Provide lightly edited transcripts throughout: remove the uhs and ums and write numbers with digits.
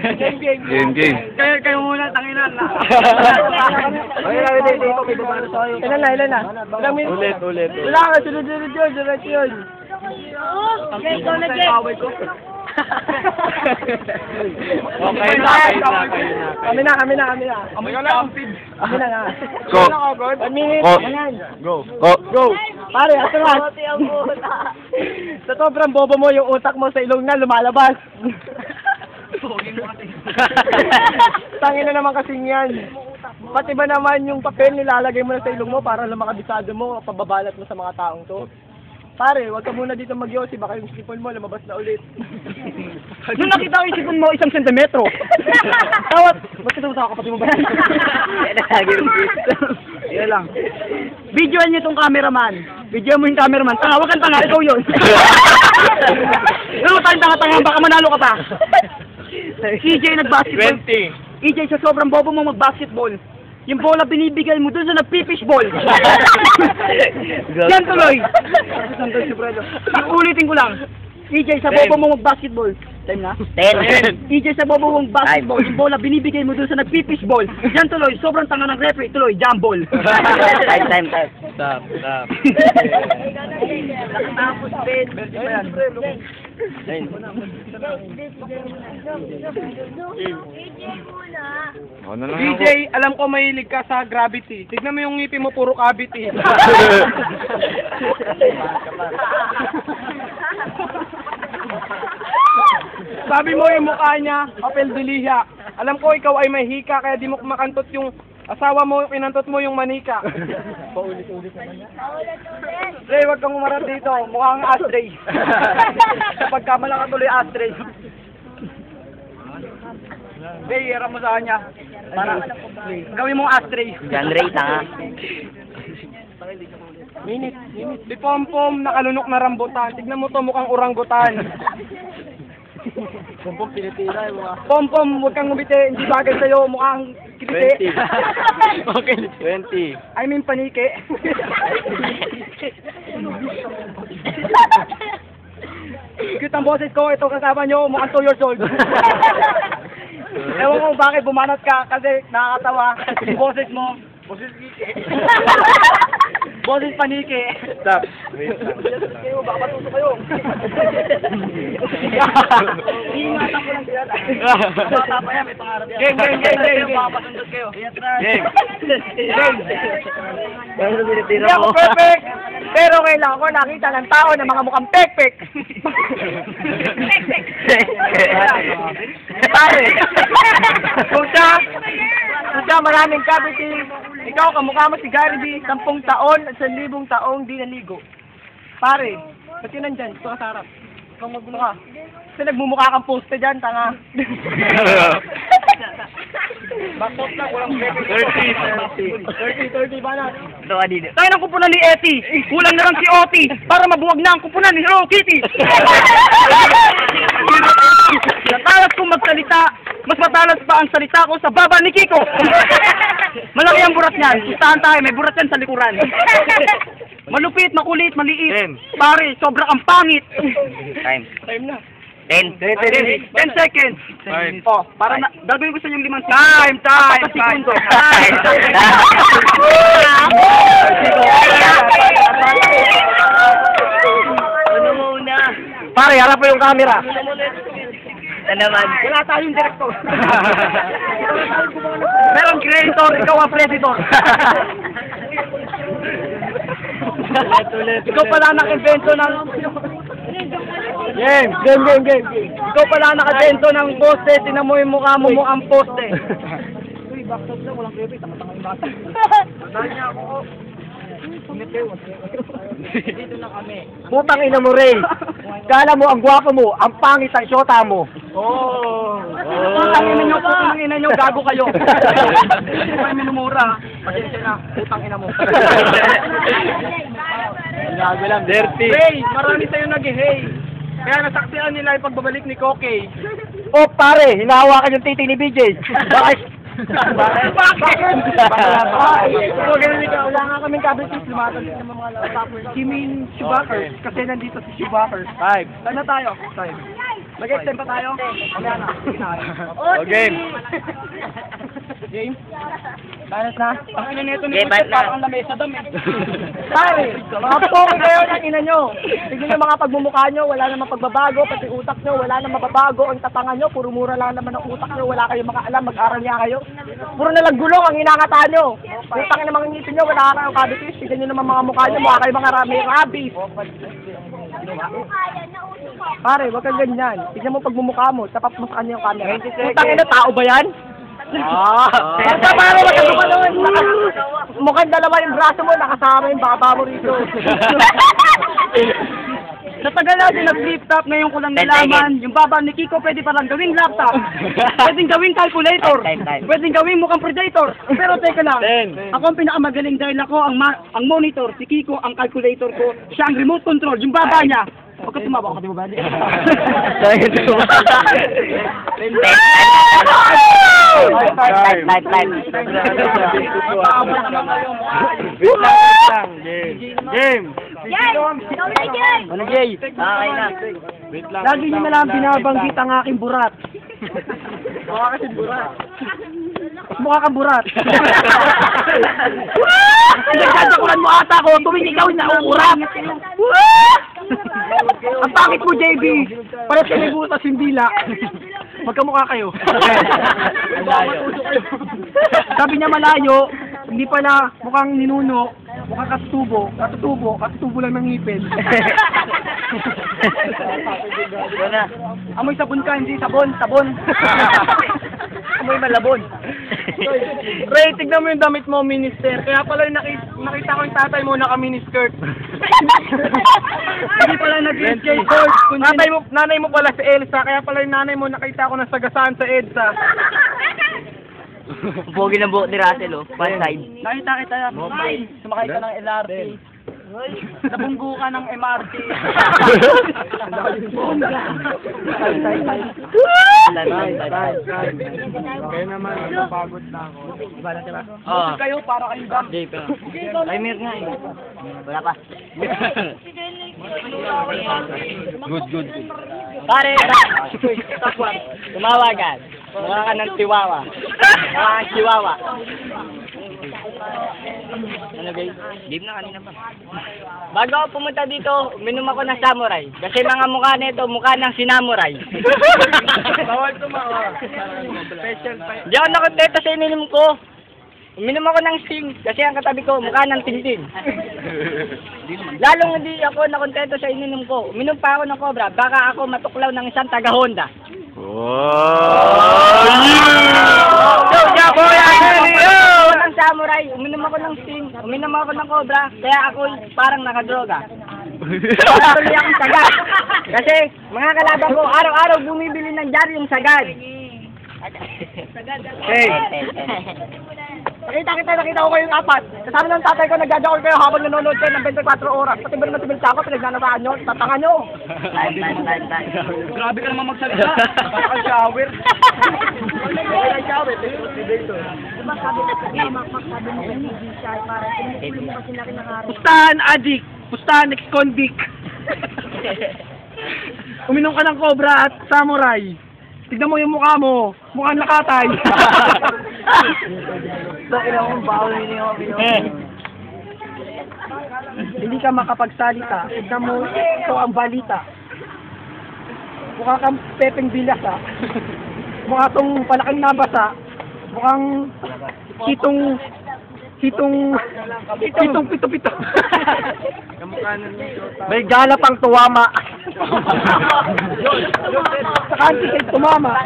Game. Kayo muna, tanginan na. Ilan na? Ilang minutes? Ulit. Wala ka, sunod yun. Okay, ikaw na, Jay. Okay na. Kami na. Amoy ka lang. Kami na nga. Go. 1 minute. Go. Ayan. Go. Pare, atras. Sa sobrang bobo mo, yung utak mo sa ilong na lumalabas. Tangin na naman kasing yan. Pati ba naman yung papel nilalagay mo na sa ilong mo para lang makabisado mo, pababalat mo sa mga taong to? Pare, wag ka muna dito magyosi, baka yung sipon mo lumabas na ulit. Nung nakita ko yung sipon mo, 1 sentimetro. Tawat! Ba't ito sa kapatid mo ba yan? Yan lang. Videoan niyo itong cameraman. Video mo yung cameraman. Tanga, wag kang tanga, ikaw yun. Ano tanga, baka manalo ka pa. EJ nag-basketball. 20. EJ, sa sobrang bobo mo mag-basketball. Yung bola binibigay mo dun sa nag-fish ball. Yan tuloy. Yung ulitin ko lang. EJ, sa bobo mo mag-basketball. Time na? 10. EJ, sa bobo mo mag-basketball. Yung bola binibigay mo dun sa nag-fish ball. Yan tuloy. Sobrang tanga ng referee. Tuloy, jump ball. Time. Stop. Nakatapos din. Ano lang DJ, alam ko mahilig ka sa gravity. Tignan mo yung ngipin mo, puro cavity. Sabi mo yung mukha niya, papel de liha. Alam ko ikaw ay may hika, kaya di mo makantot yung asawa mo, pinantot mo yung manika. Paulit-ulit naman yan. Ray, wag kang umarap dito. Mukhang ashtray. Kapag kamala ka tuloy ashtray. Ray, hira mo sa kanya. Para gawin mong ashtray. Yan, Ray, tanga. Minute. Di pom-pom, nakalunok na rambutan. Tignan mo to, mukhang orangutan. Pom-pom, pinitira yung mga... Pom-pom, huwag kang ngumiti. Hindi bagay sa'yo, mukhang kiliti. 20. Okay, 20. I mean, panike. Cute ang boses ko. Ito kasama nyo, mukhang 2 years old. Ewan ko bakit bumanat ka kasi nakakatawa. Yung boses mo, boses kike. Boses panike. Stop. Wait lang. Kayo, baka matuto kayo. Iingatan ko lang sila. Bata pa yan, may pangarap yan. Game. Baka pasundot kayo. Game. Hindi ako perfect! Pero kailangan ko nakita ng tao na mga mukhang pek-pek. Pare, kung siya maraming cavity, ikaw kamukha mo si Gary B, 10 taon at 1,000 taong di naligo. Pare, ba't yun nandyan? Ito ka sa harap. Ikaw magulo ka. Kasi nagmumukha kang poste dyan, tanga. Bakot na, walang 30. 30 ba na? Ito ka dito. Tayo ng kupunan ni Eti. Kulang na lang si Oti para mabuwag na ang kupunan ni Hello Kitty. Natalas kong magsalita, mas matalas pa ang salita ko sa baba ni Kiko. Malaki ang burat niyan. Pustahan tayo, may burat yan sa likuran. Malupit, makulit, maliit. 10. Pare, sobra kang pangit. Time. Time na. 10. 10 seconds. 5. Oh, para na, gagawin ko sa yung 5 Time. segundo. Ano muna? Pare, harap mo yung camera. Ano naman? Wala tayong director. Merong creator, ikaw ang predator. Ikaw pala naka-invento ng... Game. Ikaw pala naka-invento ng poste, tinan mo yung mukha mo mo ang poste. Uy, backstop na, walang creepy, tama-tama yung bata. Dahil niya ako. Dito na kami. Putang ina mo, Ray. Kala mo, ang gwapo mo, ang pangit ang syota mo. Putang ina nyo, gago kayo. Hindi kayo minumura. Pasensya na, putang ina mo. Gago lang. 30. Hey, marami sa'yo nag-hey. Kaya nasaksihan nila yung pagbabalik ni Kokey. Oh, pare, hinahawakan yung titi ni BJ. Bakit? Bakit? Wala nga kaming cabinet, lumatag din ng mga tapos. You mean Chewbacca? Kasi nandito si Chewbacca. 5. Saan na tayo? Mag-extend pa tayo? Mamaya na. O, game. Game? Balance na? Ang ina nito ni Okay, Butcher, bye na. parang ang lamesa dam eh. Pare, mga pogi kayo ng ina nyo. Tignan nyo mga pagmumukha nyo, wala namang pagbabago, pati utak nyo, wala namang mababago. Ang tatangan nyo, puro mura lang naman ang utak nyo, wala kayong makaalam, mag-aral niya kayo. Puro nalang gulong ang inangata nyo. Utang na mga ngipin nyo, wala kayong kabitis. Tignan nyo naman mga mukha nyo, mukha kayong mga rabi-rabis. Pare, wag kang ganyan. Tignan mo pagmumukha mo, tapat mo sa kanya yung camera. Utang ina, tao ba yan? Basta pare, wag kang gumanon. Mukhang dalawa yung braso mo, nakasama yung baba mo rito. Sa tagal natin nag-flip-top, ngayon ko lang nalaman, yung baba ni Kiko pwede parang gawing laptop, pwedeng gawing calculator, pwedeng gawing mukhang predator. Pero teka lang, ako ang pinakamagaling dahil ako ang monitor, si Kiko ang calculator ko, siya ang remote control, yung baba niya. Huwag ka tumawa, di ba ba? Game. Ano, Jay? Okay na. Wait lang. Lagi niyo na lang binabanggit ang aking burat. Mukha kasi burat. Mukha kang burat. Nagkatakulan mo ata ko, tuwing ikaw na uurat. Ang pangit mo, JB. Parang sa may butas yung dila. Magkamukha kayo. Sabi niya malayo, hindi pala mukhang ninuno, mukhang katutubo lang ng ngipin. Amoy sabon ka, hindi sabon. Amoy malabon. Ray, tignan mo yung damit mo, minister. Kaya pala yung nakita ko yung tatay mo naka-miniskirt. Hindi pala nag-skateboard. Nanay mo pala si Elsa, kaya pala yung nanay mo nakita ko nasagasaan sa EDSA. Pogi ng buhok ni Russell, oh. One side. Nakita kita, sumakay ka ng LRT. Nabunggo ka ng MRT. Kaya naman, napagod na ako. Oo. Kayo, para kayong dam. Jay, pero. Timer nga eh. Wala pa. Good. Pare, tumawagan. Mukha ka ng chihuahua. Mukha kang chihuahua. Ano guys? Game na kanina pa. Bago ako pumunta dito, uminom ako ng samurai. Kasi mga mukha nito, mukha ng sinamurai. Bawal tumawa. Special pa. Hindi ako nakontento sa ininom ko. Uminom ako ng Sting kasi ang katabi ko mukha ng Tintin. Lalong hindi ako nakontento sa ininom ko. Uminom pa ako ng Cobra, baka ako matuklaw ng isang taga-Honda. Ng samurai, uminom ako ng Sting, uminom ako ng Cobra, kaya ako parang nakadroga. Tuloy akong sagad. Kasi mga kalaban ko, araw-araw bumibili ng Jaryong sagad. Hey. Nakita ko kayong apat. Kasama ng tatay ko, nagdadakol kayo habang nanonood kayo ng 24 oras. Pati ba naman tibil ako, pinagnanasaan nyo, tatangan nyo. Grabe ka naman magsalita. Para kang shower. Pustahan, adik. Pustahan, ex-convict. Uminom ka ng Cobra at Samurai. Tignan mo yung mukha mo. Mukhang nakatay. Hindi ka makapagsalita. Tignan mo, ito ang balita. Mukha kang Pepeng Bilas, ha. Mukha tong palaking nabasa. Mukhang hitong pito-pito. May gala pang tuwama. Sa kanti kay tumama.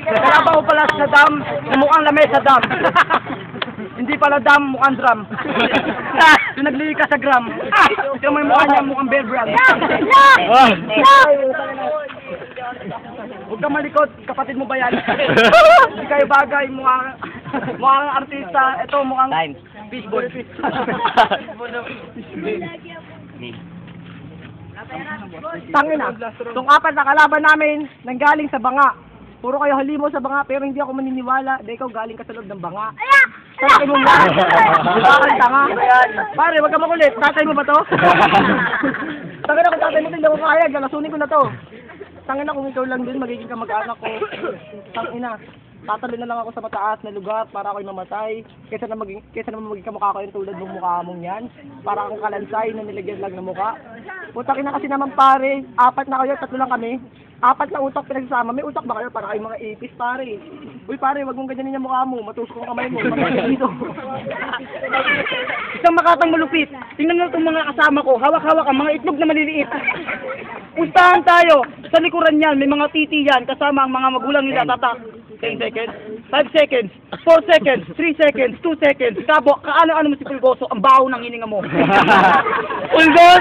Nakalabaw pala sa dam, na mukhang lamesa dam. Hindi pala dam, mukhang drum. Pinaglihi ka sa gram. Ito mo yung mukha niya, mukhang Bear Brand. Huwag kang malikot, kapatid mo ba yan? Hindi kayo bagay, mukhang artista. Ito, mukhang fishball. Tangina, itong apat na kalaban namin, nanggaling sa banga. Puro kayo halimo sa banga, pero hindi ako maniniwala. Dahil ikaw galing ka sa loob ng banga. Tatay mo ba? Bakal tanga. Pare, wag ka makulit. Tatay mo ba to? Tangina ko tatay mo, hindi ako kaya. Galasunin ko na to. Tangina kung ikaw lang din, magiging kamag-anak ko. Tangina. Tatalo na lang ako sa mataas na lugar para ako'y mamatay. Kesa naman maging kamukha ko yung tulad ng mukha mong yan. Para akong kalansay na nilagyan lang ng mukha. Putak na kasi naman pare. 4 na kayo, 3 lang kami. 4 na utak pinagsasama. May utak ba kayo para kayong mga ipis pare? Uy pare, wag mong ganyanin yung mukha mo. Matusok ang kamay mo. Matay dito. Isang makatang malupit. Tingnan mo itong mga kasama ko. Hawak-hawak ang mga itlog na maliliit. Pustahan tayo. Sa likuran yan, may mga titi yan. Kasama ang mga magulang nila tatak. 10 seconds, 5 seconds, 4 seconds, 3 seconds, 2 seconds. Kabo, kaano-ano mo si Pulgoso, ang baho ng hininga mo. Pulgoso!